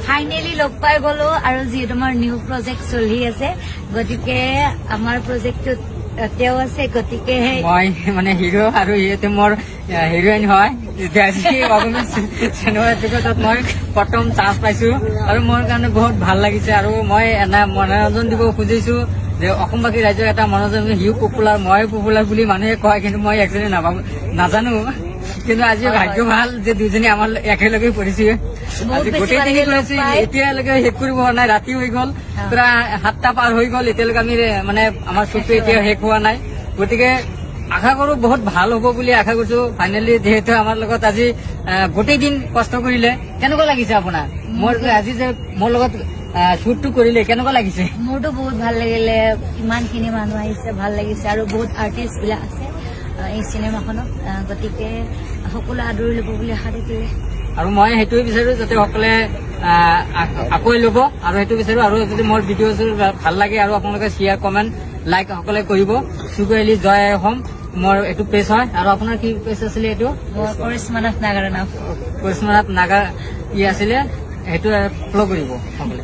finally লগ পাই গলো আৰু যিহেতু আমাৰ নিউ প্ৰজেক্ট চলি আছে গতিকে আমাৰ প্ৰজেক্টটোত তেওঁ আছে গতিকে মই মানে হিৰো আৰু ইহঁতে মোৰ হিৰোইন হয় চিনেমাত মই প্ৰথম চান্স পাইছো আৰু মোৰ কাৰণে বহুত ভাল লাগিছে আৰু মই এনে মনোৰঞ্জন দিব খুজিছো যে অসমবাসী ৰাইজৰ এটা মনোৰঞ্জন হিউ পপুলাৰ মই পপুলাৰ বুলি মানুহে কয় কিন্তু মই একচুৱেলি নাজানো কিন্তু আজি ভাগ্য ভাল যে দুজনী আমাৰ একেলগে পৰিছে গোটেইখিনি কৰিছো এতিয়ালৈকে শেষ কৰিব হোৱা নাই ৰাতি হৈ গল প্ৰায় 7টা পাৰ হৈ গল এতিয়ালৈকে আমি মানে আমাৰ শ্বুটটো এতিয়া শেষ হোৱা নাই গতিকে আশা কৰো বহুত ভাল হ'ব বুলি আশা কৰিছো ফাইনেলি যেহেতু আমাৰ লগত আজি গোটেই দিন কষ্ট কৰিলে কেনেকুৱা লাগিছে আপোনাৰ মোৰ আজি যে মোৰ লগত শ্বুটটো কৰিলে কেনেকুৱা লাগিছে মোৰতো বহুত ভাল লাগিলে ইমানখিনি মানুহ আহিছে ভাল লাগিছে আৰু বহুত আৰ্টিষ্ট বিলাক আছে এই চিনেমাখনত গতিকে সকলো আদৰি ল'ব বুলি আশা থাকিলে আৰু মই সেইটোৱে বিচাৰো যাতে সকলে আঁকোৱাই ল'ব আৰু সেইটো বিচাৰো আৰু যদি মোৰ ভিডিঅ' ভাল লাগে আৰু আপোনালোকে শ্বেয়াৰ কমেণ্ট লাইক সকলে কৰিব চুকুৱেলি জয় অসম মোৰ এইটো পেজ হয় আৰু আপোনাৰ কি পেজ আছিলে এইটো কৰিশ্মানাথ নাগাৰ নাম কৰিশ্মানাথ নাগাৰ ই আছিলে সেইটো ফ'ল' কৰিব সকলে